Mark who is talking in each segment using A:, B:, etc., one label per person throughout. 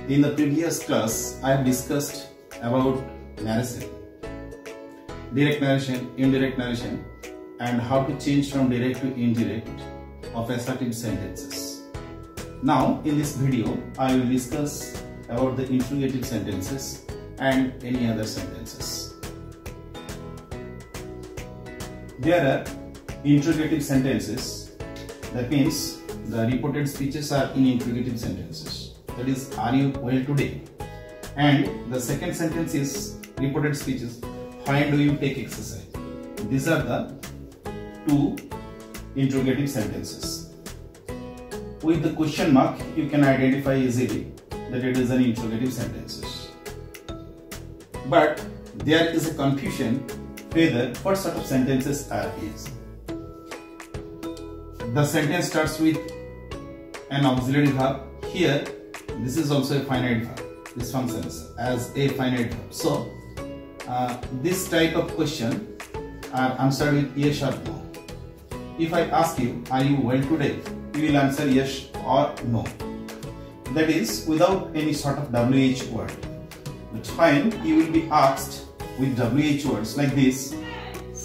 A: In the previous class, I have discussed about narration, direct narration, indirect narration, and how to change from direct to indirect of assertive sentences. Now, in this video, I will discuss about the interrogative sentences and any other sentences. There are interrogative sentences, that means the reported speeches are in interrogative sentences. That is, are you well today? And the second sentence is reported speeches, when do you take exercise? These are the two interrogative sentences. With the question mark, you can identify easily that it is an interrogative sentences. But there is a confusion whether what sort of sentences are these. The sentence starts with an auxiliary verb. Here, this is also a finite verb. This functions as a finite verb. So, this type of question are answered with yes or no. If I ask you, are you well today? You will answer yes or no. That is without any sort of WH word. But when you will be asked with WH words like this,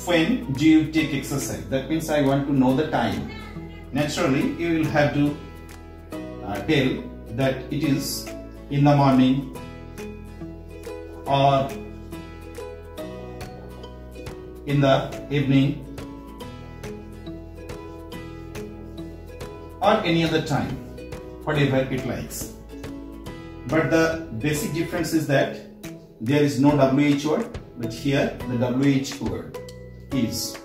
A: when do you take exercise? That means I want to know the time. Naturally, you will have to tell that it is in the morning or in the evening or any other time, whatever it likes. But the basic difference is that there is no WH word, but here the WH word is.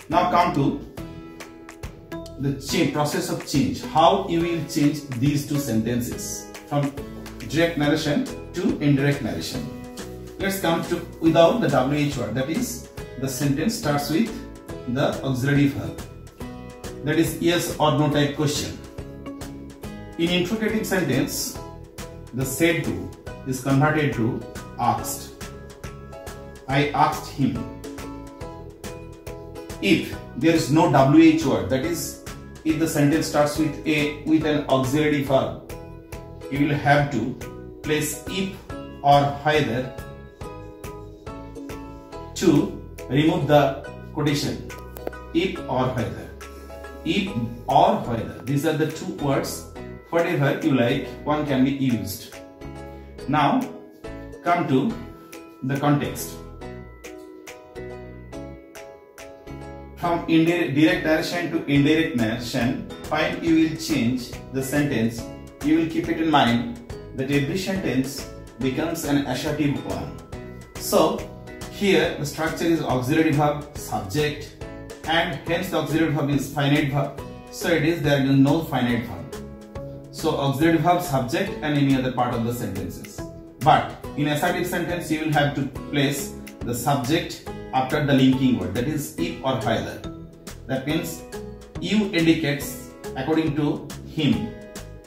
A: Now come to the process of change. How you will change these two sentences from direct narration to indirect narration. Let's come to without the WH word. That is, the sentence starts with the auxiliary verb. That is yes or no type question. In interrogative sentence, the said to is converted to asked. I asked him. If there is no WH word, that is, if the sentence starts with an auxiliary verb, you will have to place if or whether to remove the quotation. If or whether. If or whether. These are the two words. Whatever you like, one can be used. Now, come to the context. From direct narration to indirect narration, when you will change the sentence, you will keep it in mind that every sentence becomes an assertive one. So, here the structure is auxiliary verb, subject, and hence the auxiliary verb is finite verb. So, there is no finite verb. So, auxiliary verb, subject, and any other part of the sentences. But in assertive sentence, you will have to place the subject after the linking word, that is if or whether. That means you indicates according to him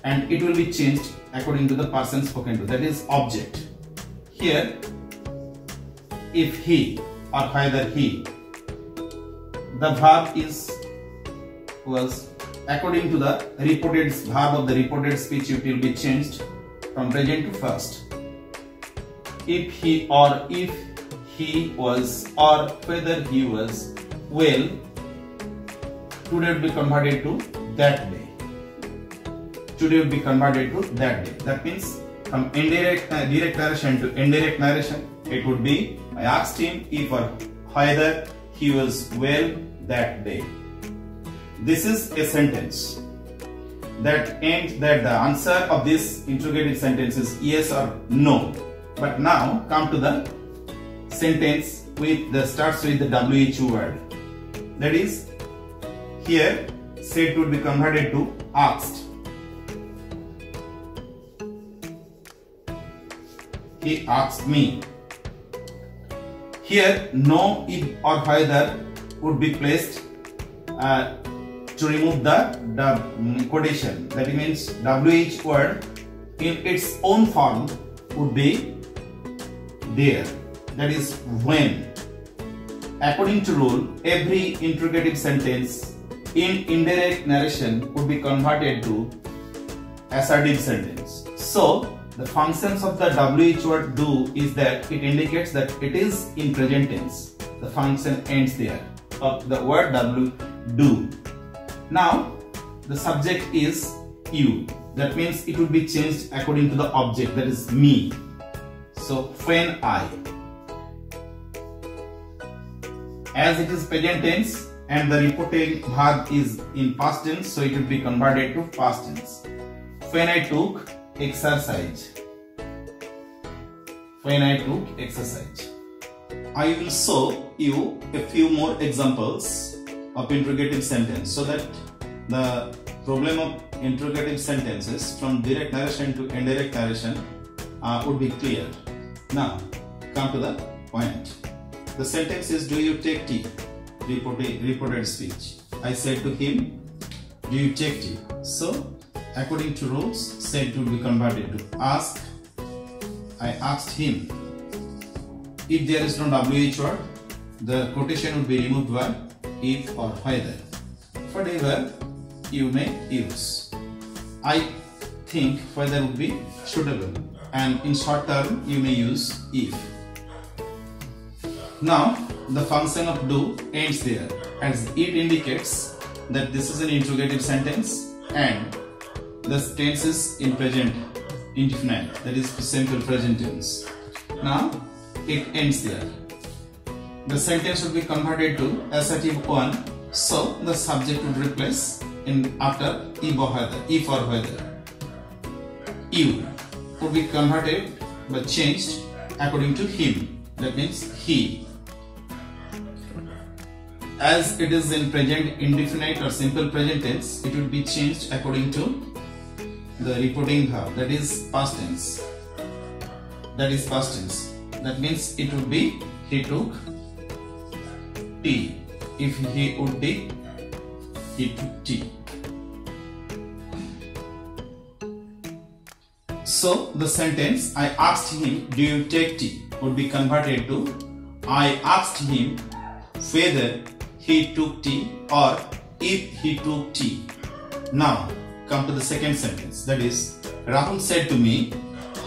A: and it will be changed according to the person spoken to, that is object. Here, if he or whether he, the verb was according to the reported verb of the reported speech, it will be changed from present to first. If he or if he was or whether he was well, today will be converted to that day. Today will be converted to that day. That means from direct narration to indirect narration, it would be I asked him if or whether he was well that day. This is a sentence that ends that the answer of this interrogative sentence is yes or no. But now come to the sentence with the starts with the WH word. That is, here said would be converted to asked. He asked me. Here no if or whether would be placed to remove the quotation. That means WH word in its own form would be there. That is when. According to rule, every interrogative sentence in indirect narration would be converted to assertive sentence. So the functions of the WH word do is that it indicates that it is in present tense. The function ends there of the word do. Now the subject is you. That means it will be changed according to the object, that is me. So when I, as it is present tense and the reporting verb is in past tense, so it will be converted to past tense. When I took exercise. When I took exercise. I will show you a few more examples of interrogative sentence so that the problem of interrogative sentences from direct narration to indirect narration would be clear. Now come to the point. The sentence is, do you take tea? Reported speech. I said to him, do you take tea? So according to rules, said to be converted to ask. I asked him. If there is no WH word, the quotation would be removed by if or whether. Whatever you may use. I think whether would be suitable, and in short term you may use if. Now the function of do ends there, as it indicates that this is an interrogative sentence and the tense is in present indefinite, that is simple present tense. Now it ends there. The sentence would be converted to assertive one, so the subject would replace in after if or whether. You would be converted but changed according to him, that means he. As it is in present indefinite or simple present tense, it would be changed according to the reporting verb, that is past tense. That means it would be he took tea. If he would take, he took tea. So the sentence I asked him, do you take tea, would be converted to I asked him whether he took tea or if he took tea. Now come to the second sentence, that is, Rahul said to me,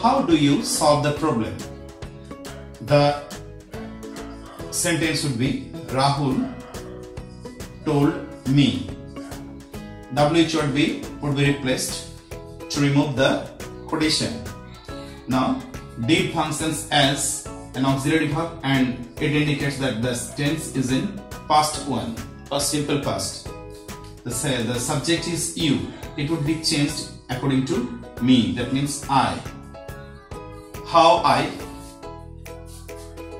A: how do you solve the problem? The sentence would be Rahul told me. WH would be replaced to remove the quotation. Now did functions as an auxiliary verb and it indicates that the tense is in past one or simple past. The subject is you. It would be changed according to me, that means I. How I,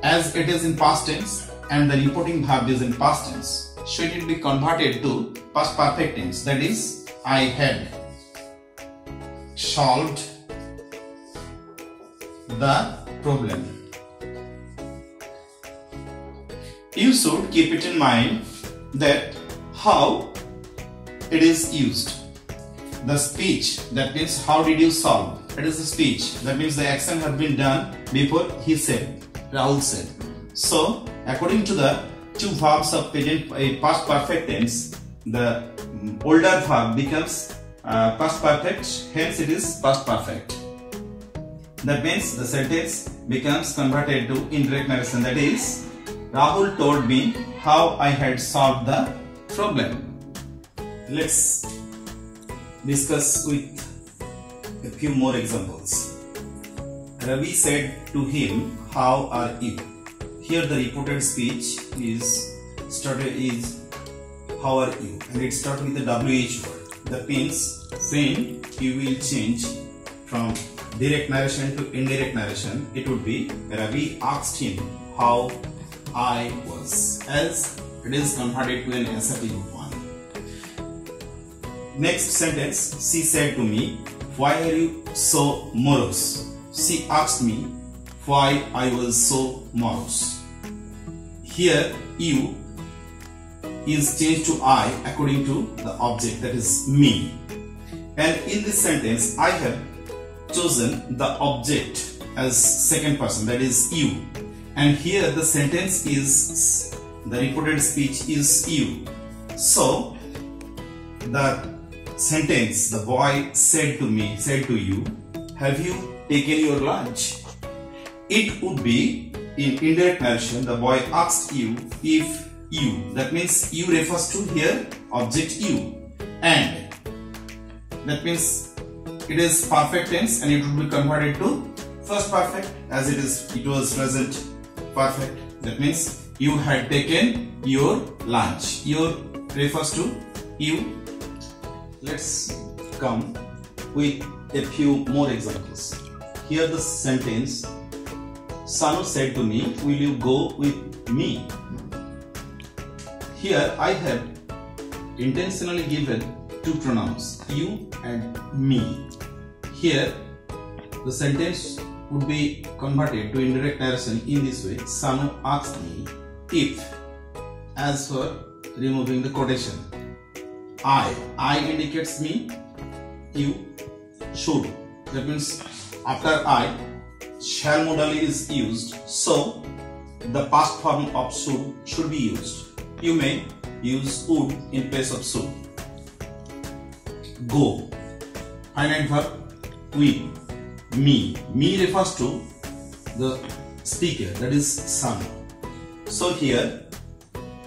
A: as it is in past tense and the reporting verb is in past tense, should it be converted to past perfect tense, that is I had solved the problem. You should keep it in mind that how it is used. The speech, that means how did you solve, it is a speech, that means the action had been done before he said, Rahul said. So according to the two verbs of past perfect tense, the older verb becomes past perfect, hence it is past perfect. That means the sentence becomes converted to indirect narration, that is, Rahul told me how I had solved the problem. Let's discuss with a few more examples. Ravi said to him, how are you? Here the reported speech is how are you, and it starts with the WH word. That means when you will change from direct narration to indirect narration, it would be Ravi asked him how I was, as it is converted to an assertive one. Next sentence, she said to me, why are you so morose? She asked me why I was so morose. Here you is changed to I according to the object, that is me. And in this sentence I have chosen the object as second person, that is you. And here the sentence is, the reported speech is you. So the sentence, the boy said to you, have you taken your lunch? It would be, in indirect narration, the boy asked you if you. That means you refers to here object you. And that means it is perfect tense and it would be converted to first perfect as it was present perfect. That means you had taken your lunch. Your refers to you. Let's come with a few more examples. Here the sentence, Sanu said to me, will you go with me? Here I have intentionally given two pronouns, you and me. Here the sentence would be converted to indirect narration in this way. Sanu asked me if, as for removing the quotation. I indicates me, you, should. That means after I, shall modal is used, so the past form of should be used. You may use would in place of should. Go. Finite verb, we. Me. Me refers to the speaker, that is Sanu. So here,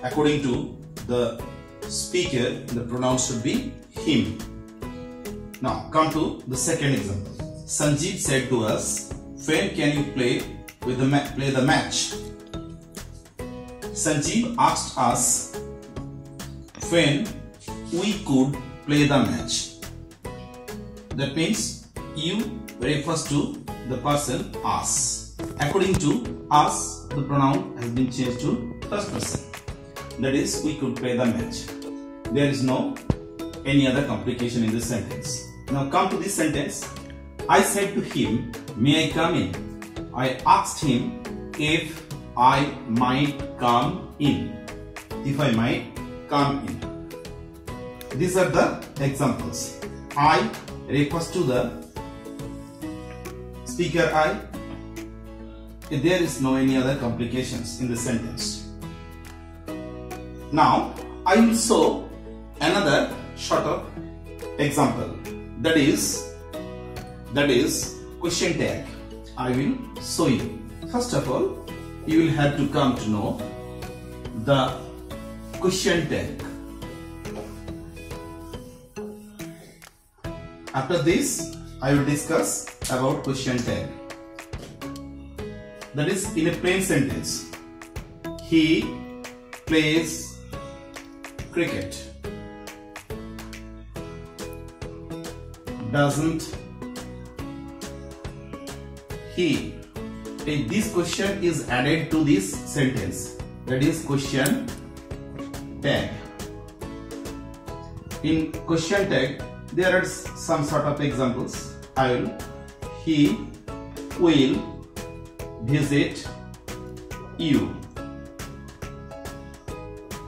A: according to the speaker, the pronoun should be him. Now come to the second example. Sanjeev said to us, when can you play the match? Sanjeev asked us when we could play the match. That means you refers to the person us. According to us, the pronoun has been changed to first person. That is, we could play the match. There is no any other complication in this sentence. Now come to this sentence. I said to him, may I come in? I asked him if I might come in. If I might come in. These are the examples. I refers to the speaker I. There is no any other complications in the sentence. Now I will show another sort of example. That is question tag. I will show you. First of all, you will have to come to know the question tag. After this, I will discuss about question tag. That is, in a plain sentence, he plays cricket. Doesn't he? This question is added to this sentence. That is question tag. In question tag, there are some sort of examples. He will visit you.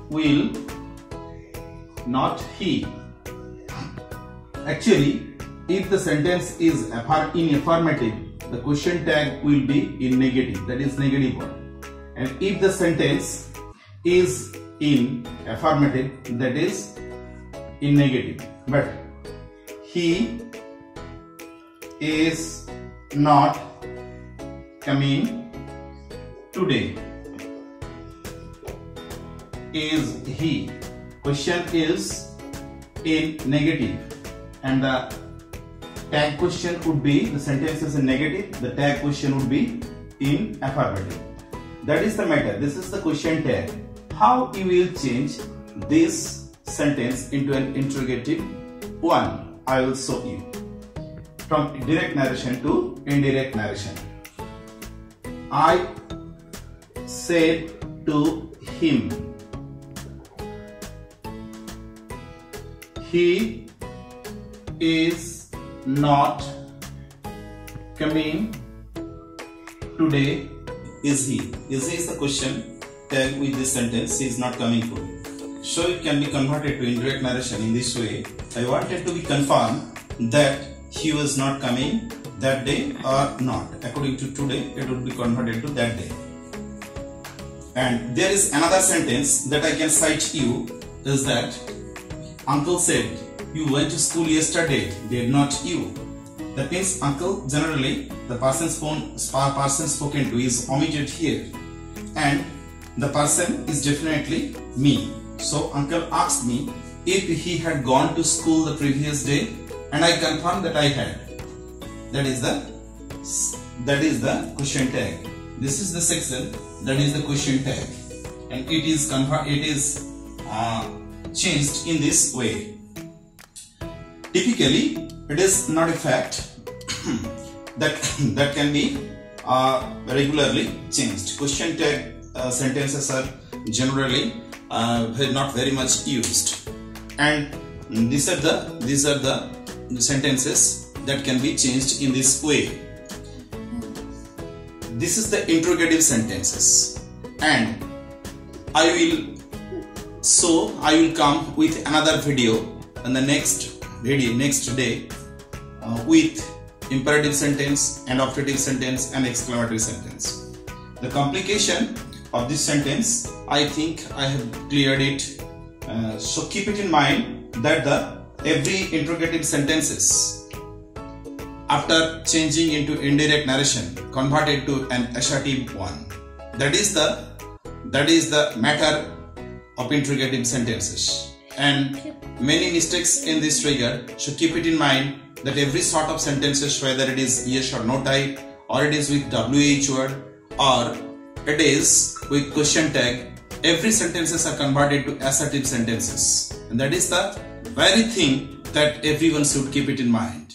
A: Will not he? Actually, if the sentence is in affirmative, the question tag will be in negative, that is negative one. And if the sentence is in affirmative, that is in negative. But he is not coming today. Is he? Question is in negative and the tag question would be, the sentence is in negative, the tag question would be in affirmative. That is the matter. This is the question tag. How you will change this sentence into an interrogative one, I will show you. From direct narration to indirect narration. I said to him, he is not coming today. Is he? Is he is the question tag with this sentence. He is not coming today. So it can be converted to indirect narration in this way. I wanted to be confirmed that he was not coming that day or not. According to today, it would be converted to that day. And there is another sentence that I can cite you, is that uncle said, you went to school yesterday, did not you? That means uncle, generally the person spoken to is omitted here, and the person is definitely me. So uncle asked me if he had gone to school the previous day, and I confirmed that I had. That is the question tag. This is the section, that is the question tag, and it is changed in this way. Typically, it is not a fact that can be regularly changed. Question tag sentences are generally not very much used, and these are the sentences that can be changed in this way. This is the interrogative sentences, and I will come with another video on the next day with imperative sentence and operative sentence and exclamatory sentence. The complication of this sentence, I think I have cleared it. So keep it in mind that every interrogative sentences after changing into indirect narration converted to an assertive one. That is the matter of interrogative sentences, and many mistakes in this regard. So keep it in mind that every sort of sentences, whether it is yes or no type, or it is with WH word, or it is with question tag, every sentences are converted to assertive sentences, and that is the very thing that everyone should keep it in mind.